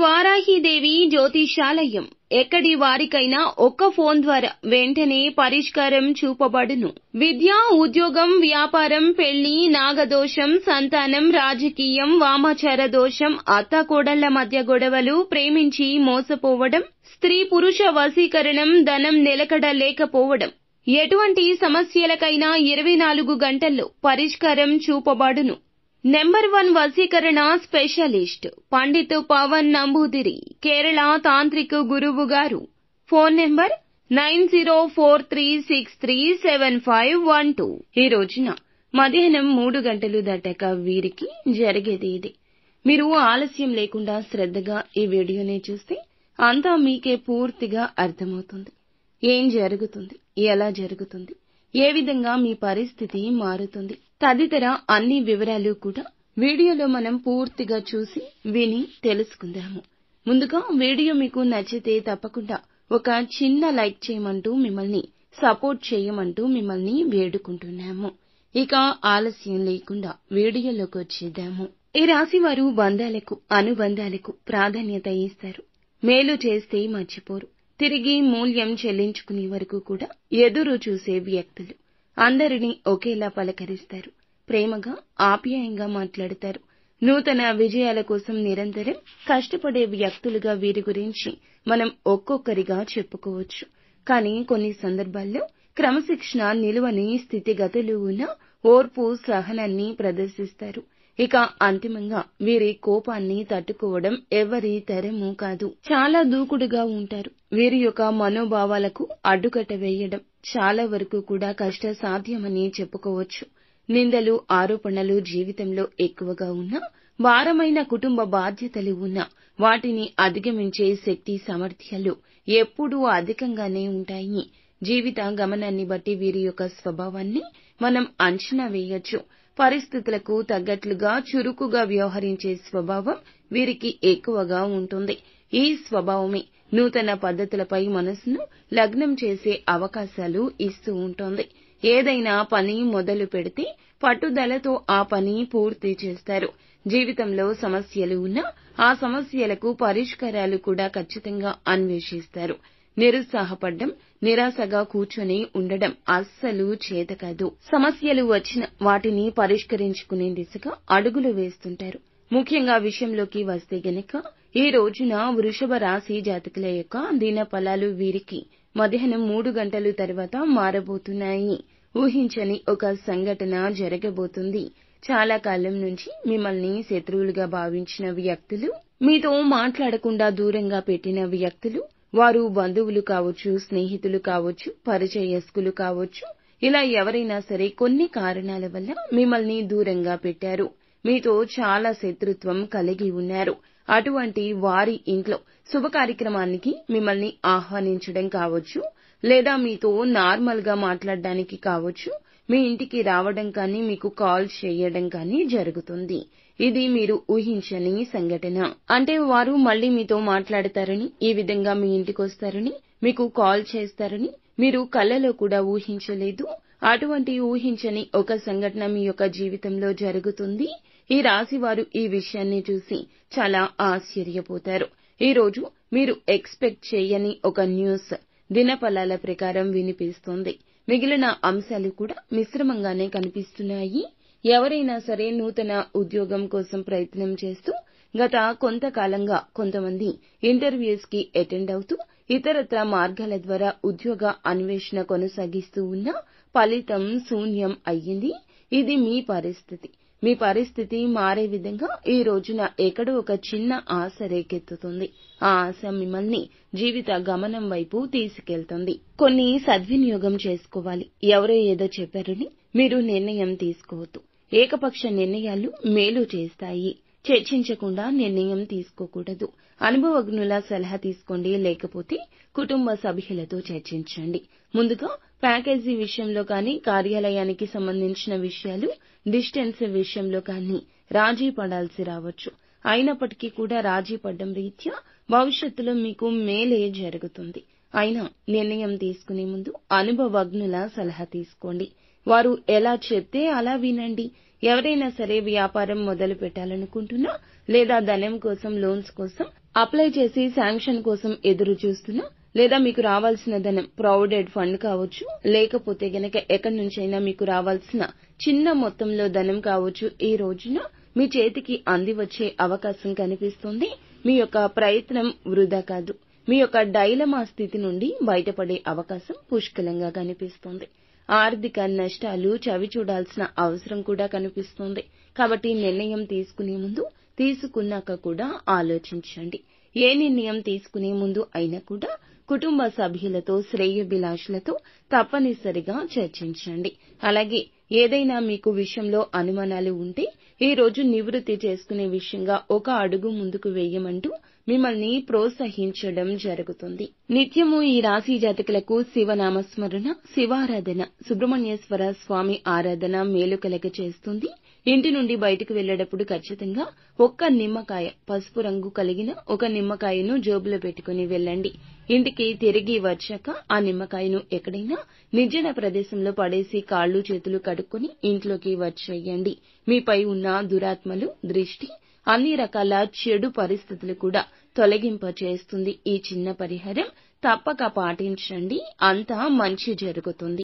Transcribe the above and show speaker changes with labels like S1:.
S1: వారాహీదేవి జ్యోతిషాలయం ఎక్కడి వారికైనా ఒక్క ఫోన్ ద్వారా వెంటనే పరిష్కారం చూపబడును. విద్య, ఉద్యోగం, వ్యాపారం, పెళ్లి, నాగదోషం, సంతానం, రాజకీయం, వామాచార దోషం, అత్తాకోడళ్ల మధ్య గొడవలు, ప్రేమించి మోసపోవడం, స్త్రీ పురుష వశీకరణం, ధనం నిలకడ లేకపోవడం, ఎటువంటి సమస్యలకైనా 24 గంటల్లో పరిష్కారం చూపబడును. నెంబర్ 1 వశీకరణ స్పెషలిస్ట్ పండిత్ పవన్ నంబూదిరి, కేరళ తాంత్రిక గురువు గారు. Phone number 9043637512. ఈ రోజున మధ్యాహ్నం 3 గంటలు దాటాక వీరికి జరిగేది ఇది. మీరు ఆలస్యం లేకుండా శ్రద్ధగా ఈ వీడియోని చూస్తే అంతా మీకే పూర్తిగా అర్థమవుతుంది. ఏం జరుగుతుంది, ఎలా జరుగుతుంది, ఏ విధంగా మీ పరిస్థితి మారుతుంది తదితర అన్ని వివరాలు కూడా వీడియోలో మనం పూర్తిగా చూసి విని తెలుసుకుందాము. ముందుగా వీడియో మీకు నచ్చితే తప్పకుండా ఒక చిన్న లైక్ చేయమంటూ మిమ్మల్ని సపోర్ట్ చేయమంటూ మిమ్మల్ని వేడుకుంటున్నాము. ఇక ఆలస్యం లేకుండా వీడియోలోకి వచ్చేద్దాము. ఈ రాశి వారు బంధాలకు, అనుబంధాలకు ప్రాధాన్యత ఇస్తారు. మేలు చేస్తే మర్చిపోరు. తిరిగి మూల్యం చెల్లించుకునే వరకు కూడా ఎదురు చూసే వ్యక్తులు. అందరినీ ఒకేలా పలకరిస్తారు. ప్రేమగా, ఆప్యాయంగా మాట్లాడతారు. నూతన విజయాల కోసం నిరంతరం కష్టపడే వ్యక్తులుగా వీరి గురించి మనం ఒక్కొక్కరిగా చెప్పుకోవచ్చు. కానీ కొన్ని సందర్భాల్లో క్రమశిక్షణ, నిలువని స్థితిగతులు ఉన్న ఓర్పు, సహనాన్ని ప్రదర్శిస్తారు. ఇక అంతిమంగా వీరి కోపాన్ని తట్టుకోవడం ఎవరి తరమూ కాదు. చాలా దూకుడుగా ఉంటారు. వీరి యొక్క మనోభావాలకు అడ్డుకట్ట వేయడం చాలా వరకు కూడా కష్ట సాధ్యమని చెప్పుకోవచ్చు. నిందలు, ఆరోపణలు జీవితంలో ఎక్కువగా ఉన్నా, భారమైన కుటుంబ బాధ్యతలు ఉన్నా వాటిని అధిగమించే శక్తి, సామర్థ్యాలు ఎప్పుడూ అధికంగానే ఉంటాయి. జీవిత గమనాన్ని బట్టి వీరి యొక్క స్వభావాన్ని మనం అంచనా వేయొచ్చు. పరిస్థితులకు తగ్గట్లుగా చురుకుగా వ్యవహరించే స్వభావం వీరికి ఎక్కువగా ఉంటుంది. ఈ స్వభావమే నూతన పద్ధతులపై మనసును లగ్నం చేసే అవకాశాలు ఇస్తూ ఉంటుంది. ఏదైనా పని మొదలు పెడితే పట్టుదలతో ఆ పని పూర్తి చేస్తారు. జీవితంలో సమస్యలు ఉన్నా ఆ సమస్యలకు పరిష్కారాలు కూడా ఖచ్చితంగా అన్వేషిస్తారు. నిరుత్సాహపడ్డం, నిరాశగా కూర్చొని ఉండడం అస్సలు చేతకాదు. సమస్యలు వచ్చిన వాటిని పరిష్కరించుకునే దిశగా అడుగులు వేస్తుంటారు. ముఖ్యంగా విషయంలోకి వస్తే గనక ఈ రోజున వృషభ రాశి జాతకుల యొక్క దిన ఫలాలు వీరికి మధ్యాహ్నం 3 గంటలు తర్వాత మారబోతున్నాయి. ఊహించని ఒక సంఘటన జరగబోతుంది. చాలా కాలం నుంచి మిమ్మల్ని శత్రువులుగా భావించిన వ్యక్తులు, మీతో మాట్లాడకుండా దూరంగా పెట్టిన వ్యక్తులు, వారు బంధువులు కావచ్చు, స్నేహితులు కావచ్చు, పరిచయస్తులు కావచ్చు, ఇలా ఎవరైనా సరే కొన్ని కారణాల వల్ల మిమ్మల్ని దూరంగా పెట్టారు. మీతో చాలా శత్రుత్వం కలిగి ఉన్నారు. అటువంటి వారి ఇంట్లో శుభ కార్యక్రమానికి మిమ్మల్ని ఆహ్వానించడం కావచ్చు, లేదా మీతో నార్మల్ గా మాట్లాడడానికి కావచ్చు, మీ ఇంటికి రావడం కానీ, మీకు కాల్ చేయడం కానీ జరుగుతుంది. ఇది మీరు ఊహించని సంఘటన. అంటే వారు మళ్లీ మీతో మాట్లాడతారని, ఈ విధంగా మీ ఇంటికొస్తారని, మీకు కాల్ చేస్తారని మీరు కలలో కూడా ఊహించలేదు. అటువంటి ఊహించని ఒక సంఘటన మీ యొక్క జీవితంలో జరుగుతుంది. ఈ రాశి వారు ఈ విషయాన్ని చూసి చాలా ఆశ్చర్యపోతారు. ఈ రోజు మీరు ఎక్స్పెక్ట్ చేయని ఒక న్యూస్ దినఫలాల ప్రకారం వినిపిస్తుంది. మిగిలిన అంశాలు కూడా మిశ్రమంగానే కనిపిస్తున్నాయి. ఎవరైనా సరే నూతన ఉద్యోగం కోసం ప్రయత్నం చేస్తూ గత కొంతకాలంగా కొంతమంది ఇంటర్వ్యూస్ కి అటెండ్ అవుతూ ఇతరత్ర మార్గాల ద్వారా ఉద్యోగ అన్వేషణ కొనసాగిస్తూ ఉన్నా ఫలితం శూన్యం అయ్యింది. ఇది మీ పరిస్థితి. మీ పరిస్థితి మారే విధంగా ఈ రోజున ఎక్కడో ఒక చిన్న ఆశ రేకెత్తుతుంది. ఆ ఆశ మిమ్మల్ని జీవిత గమనం వైపు తీసుకెళ్తుంది. కొన్ని సద్వినియోగం చేసుకోవాలి. ఎవరో ఏదో చెప్పారని మీరు నిర్ణయం తీసుకోవద్దు. ఏకపక్ష నిర్ణయాలు మేలు చేస్తాయి. చర్చించకుండా నిర్ణయం తీసుకోకూడదు. అనుభవజ్ఞుల సలహా తీసుకోండి, లేకపోతే కుటుంబ సభ్యులతో చర్చించండి. ముందుగా ప్యాకేజీ విషయంలో కానీ, కార్యాలయానికి సంబంధించిన విషయాలు, డిస్టెన్స్ విషయంలో కానీ రాజీ పడాల్సి రావచ్చు. అయినప్పటికీ కూడా రాజీ పడ్డం రీత్యా భవిష్యత్తులో మీకు మేలే జరుగుతుంది. అయినా నిర్ణయం తీసుకునే ముందు అనుభవజ్ఞుల సలహా తీసుకోండి. వారు ఎలా చెప్తే అలా వినండి. ఎవరైనా సరే వ్యాపారం మొదలు పెట్టాలనుకుంటున్నా, లేదా ధనం కోసం, లోన్స్ కోసం అప్లై చేసి శాంక్షన్ కోసం ఎదురు చూస్తున్నా లేదా మీకు రావాల్సిన ధనం ప్రావిడెంట్ ఫండ్ కావచ్చు, లేకపోతే గనక ఎక్కడి నుంచైనా మీకు రావాల్సిన చిన్న మొత్తంలో ధనం కావచ్చు, ఈ రోజున మీ చేతికి అంది వచ్చే అవకాశం కనిపిస్తుంది. మీ యొక్క ప్రయత్నం వృధా కాదు. మీ యొక్క డైలమా స్థితి నుండి బయటపడే అవకాశం పుష్కలంగా కనిపిస్తుంది. ఆర్థిక నష్టాలు చవి చూడాల్సిన అవసరం కూడా కనిపిస్తుంది. కాబట్టి నిర్ణయం తీసుకునే ముందు, తీసుకున్నాక కూడా ఆలోచించండి. ఏ నిర్ణయం తీసుకునే ముందు అయినా కూడా కుటుంబ సభ్యులతో, శ్రేయోభిలాషులతో తప్పనిసరిగా చర్చించండి. అలాగే ఏదైనా మీకు విషయంలో అనుమానాలు ఉంటే ఈ రోజు నివృత్తి చేసుకునే విషయంగా ఒక అడుగు ముందుకు వేయమంటూ మిమ్మల్ని ప్రోత్సహించడం జరుగుతుంది. నిత్యము ఈ రాశి జాతకులకు శివనామస్మరణ, శివారాధన, సుబ్రహ్మణ్యేశ్వర స్వామి ఆరాధన మేలు కలగ చేస్తుంది. ఇంటి నుండి బయటకు వెళ్లేటప్పుడు ఖచ్చితంగా ఒక్క నిమ్మకాయ, పసుపు రంగు కలిగిన ఒక నిమ్మకాయను జేబులో పెట్టుకుని వెళ్ళండి. ఇంటికి తిరిగి వచ్చాక ఆ నిమ్మకాయను ఎక్కడైనా నిర్జన ప్రదేశంలో పడేసి కాళ్ళు చేతులు కడుక్కొని ఇంట్లోకి వచ్చేయండి. మీపై ఉన్న దురాత్మలు, దృష్టి, అన్ని రకాల చెడు పరిస్థితులు కూడా తొలగింపచేస్తుంది. ఈ చిన్న పరిహారం తప్పక పాటించండి. అంతా మంచి జరుగుతుంది.